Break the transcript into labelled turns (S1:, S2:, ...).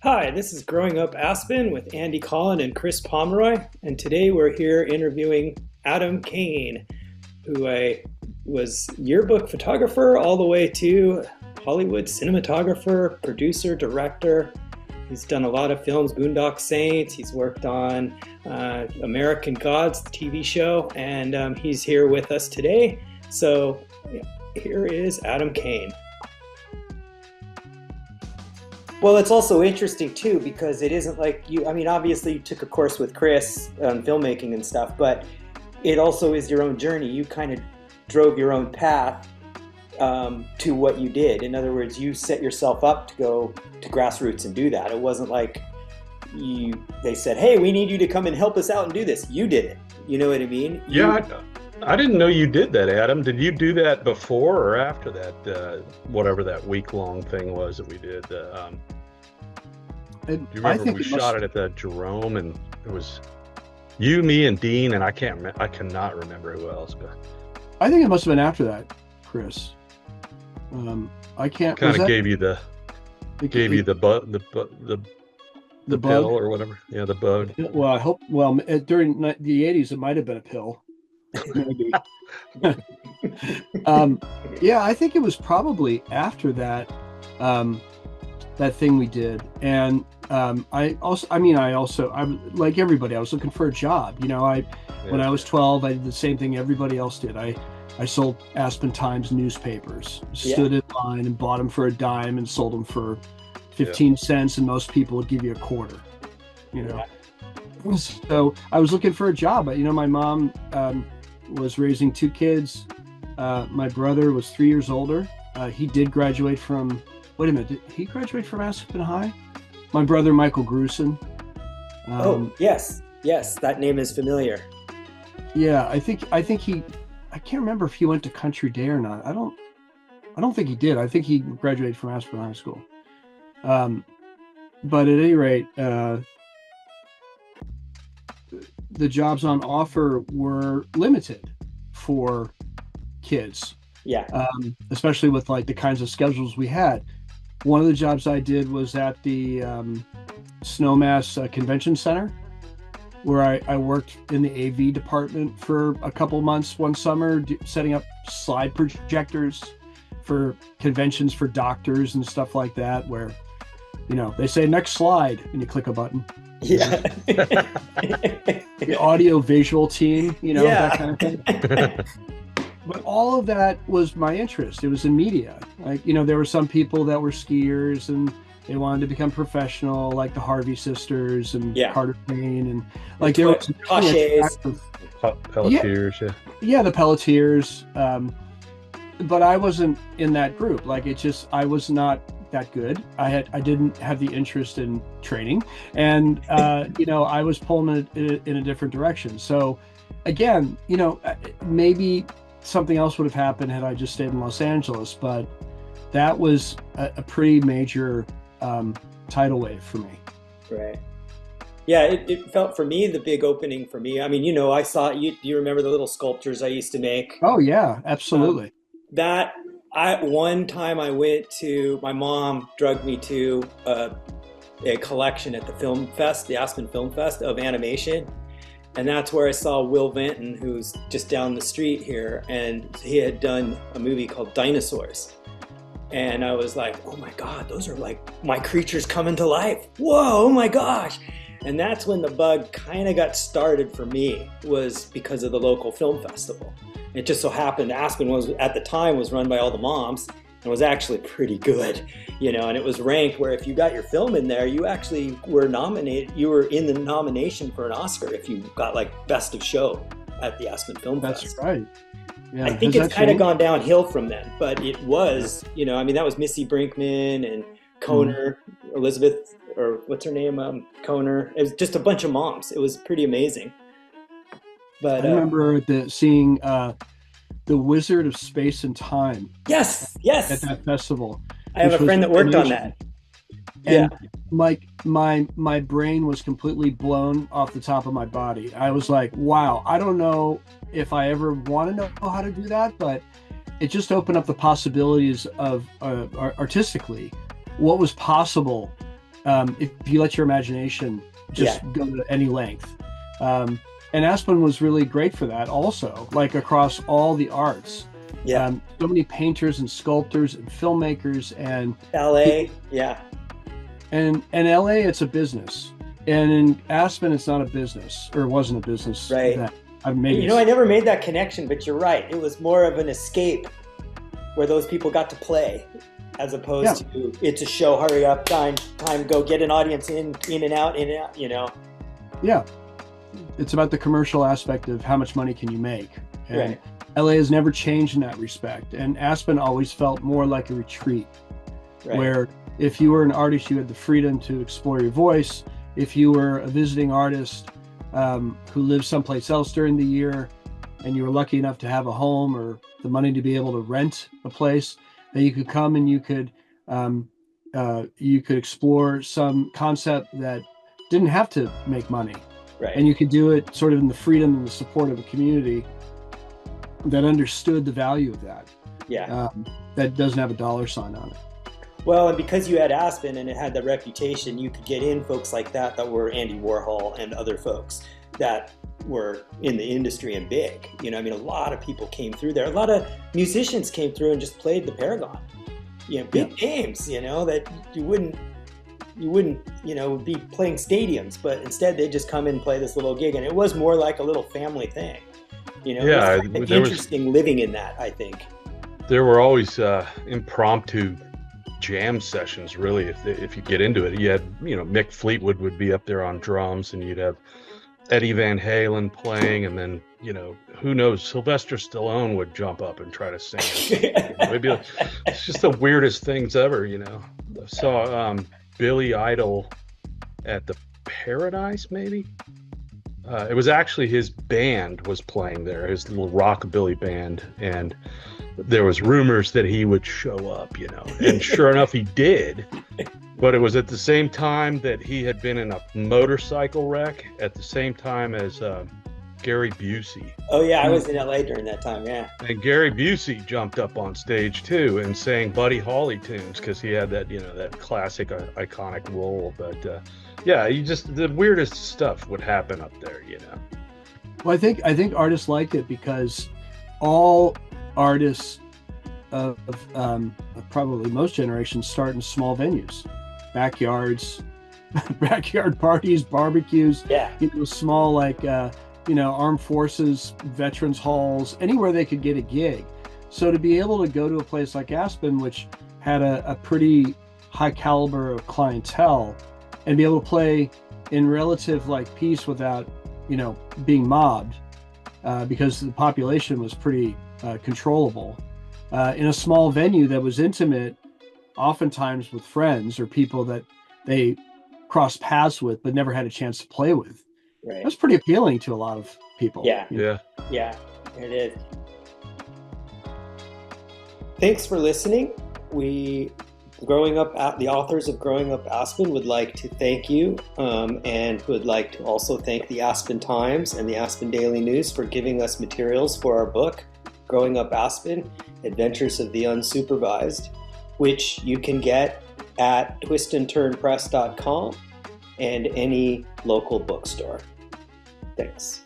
S1: Hi, this is Growing Up Aspen with Andy Collin and Chris Pomeroy, and today we're here interviewing Adam Kane, who I was yearbook photographer all the way to Hollywood cinematographer, producer, director. He's done a lot of films, Boondock Saints. He's worked on American Gods, the TV show, and he's here with us today. So here is Adam Kane. Well, it's also interesting too because it isn't like you, I mean, obviously you took a course with Chris on filmmaking and stuff, but it also is your own journey. You kind of drove your own path to what you did. In other words, you set yourself up to go to grassroots and do that. It wasn't like they said, hey, we need you to come and help us out and do this. You did it. You know what I mean?
S2: Yeah, I didn't know you did that, Adam. Did you do that before or after that, whatever that week-long thing was that we did? Do you remember we shot it at the Jerome, and it was you, me, and Dean, and I cannot remember who else. But
S3: I think it must have been after that, Chris. I can't.
S2: Kind of gave you the pill or whatever. Yeah, the bug.
S3: Well, I hope. Well, during the '80s, it might have been a pill. Maybe. Yeah, I think it was probably after that that thing we did, and I'm like everybody. I was looking for a job. You know, when I was 12, I did the same thing everybody else did. I sold Aspen Times newspapers, stood in line and bought them for a dime and sold them for 15 cents, and most people would give you a quarter. You know. So I was looking for a job. You know, my mom was raising two kids. My brother was 3 years older. He did graduate from, wait a minute, did he graduate from Aspen High? My brother, Michael Grusin.
S1: Oh, yes, that name is familiar.
S3: Yeah, I think he, I can't remember if he went to Country Day or not. I don't think he did. I think he graduated from Aspen High School. But at any rate, the jobs on offer were limited for kids.
S1: Yeah.
S3: Especially with like the kinds of schedules we had. One of the jobs I did was at the Snowmass Convention Center, where I worked in the AV department for a couple months one summer, setting up slide projectors for conventions for doctors and stuff like that, where, you know, they say next slide and you click a button.
S1: Yeah.
S3: The audio visual team, you know, that kind of thing. But all of that was my interest. It was in media. Like, you know, there were some people that were skiers and they wanted to become professional, like the Harvey sisters and Carter Payne, and like there was
S2: Pelletiers,
S3: the Pelletiers. But I wasn't in that group. Like I was not that good. I didn't have the interest in training, and you know, I was pulling it in a different direction. So again, you know, maybe something else would have happened had I just stayed in Los Angeles, but that was a pretty major tidal wave for me.
S1: Right. Yeah, it felt for me the big opening for me. I mean, you know, I saw you. Do you remember the little sculptures I used to make?
S3: Oh yeah, absolutely.
S1: One time I went to, my mom drugged me to a collection at the Film Fest, the Aspen Film Fest of animation. And that's where I saw Will Vinton, who's just down the street here. And he had done a movie called Dinosaurs. And I was like, oh my God, those are like my creatures coming to life. Whoa, oh my gosh. And that's when the bug kind of got started for me, was because of the local film festival. It just so happened Aspen was, at the time, was run by all the moms and was actually pretty good, you know, and it was ranked where if you got your film in there, you actually were nominated, you were in the nomination for an Oscar if you got like best of show at the Aspen Film Fest.
S3: That's right. Yeah.
S1: I think it's kind of gone downhill from then, but it was, you know, I mean, that was Missy Brinkman and Koner, Elizabeth, or what's her name? Koner. It was just a bunch of moms. It was pretty amazing. But
S3: I remember seeing The Wizard of Space and Time.
S1: Yes.
S3: At that festival.
S1: I have a friend that worked on that.
S3: And my brain was completely blown off the top of my body. I was like, wow, I don't know if I ever want to know how to do that, but it just opened up the possibilities of artistically what was possible if you let your imagination just go to any length. And Aspen was really great for that also, like across all the arts.
S1: Yeah.
S3: So many painters and sculptors and filmmakers and
S1: LA. Yeah.
S3: And LA, it's a business. And in Aspen, it's not a business, or it wasn't a business.
S1: Right.
S3: I
S1: never made that connection, but you're right. It was more of an escape where those people got to play, as opposed to it's a show, hurry up, time, go get an audience in and out, you know?
S3: Yeah. It's about the commercial aspect of how much money can you make. And
S1: right.
S3: LA has never changed in that respect. And Aspen always felt more like a retreat, where if you were an artist, you had the freedom to explore your voice. If you were a visiting artist who lived someplace else during the year, and you were lucky enough to have a home or the money to be able to rent a place, then you could come and you could explore some concept that didn't have to make money.
S1: Right.
S3: And you could do it sort of in the freedom and the support of a community that understood the value of that.
S1: Yeah.
S3: That doesn't have a dollar sign on it.
S1: Well, and because you had Aspen and it had the reputation, you could get in folks like that were Andy Warhol and other folks that were in the industry and big. You know, I mean, a lot of people came through there. A lot of musicians came through and just played the Paragon. You know, big names, you know, that you wouldn't, you know, be playing stadiums, but instead they just come in and play this little gig, and it was more like a little family thing. You know, it was interesting living in that, I think.
S2: There were always impromptu jam sessions, really, if you get into it. You had, you know, Mick Fleetwood would be up there on drums, and you'd have Eddie Van Halen playing, and then, you know, who knows, Sylvester Stallone would jump up and try to sing. You know, maybe it's just the weirdest things ever, you know. I saw Billy Idol at the Paradise, maybe. It was actually his band was playing there, his little rockabilly band, and there was rumors that he would show up, you know, and sure enough, he did. But it was at the same time that he had been in a motorcycle wreck at the same time as Gary Busey.
S1: Oh yeah, I was in LA during that time, yeah.
S2: And Gary Busey jumped up on stage too and sang Buddy Holly tunes because he had that, you know, that classic iconic role. But yeah, the weirdest stuff would happen up there, you know.
S3: Well, I think artists liked it because all artists of probably most generations start in small venues, backyards, backyard parties, barbecues.
S1: Yeah.
S3: You know, small like you know, armed forces, veterans halls, anywhere they could get a gig. So to be able to go to a place like Aspen, which had a pretty high caliber of clientele, and be able to play in relative like peace without, you know, being mobbed, because the population was pretty controllable, in a small venue that was intimate, oftentimes with friends or people that they crossed paths with but never had a chance to play with.
S1: Right.
S3: That's pretty appealing to a lot of people.
S1: Yeah.
S2: Yeah.
S1: It is. Thanks for listening. The authors of Growing Up Aspen would like to thank you, and would like to also thank the Aspen Times and the Aspen Daily News for giving us materials for our book, Growing Up Aspen, Adventures of the Unsupervised, which you can get at twistandturnpress.com and any local bookstore. Thanks.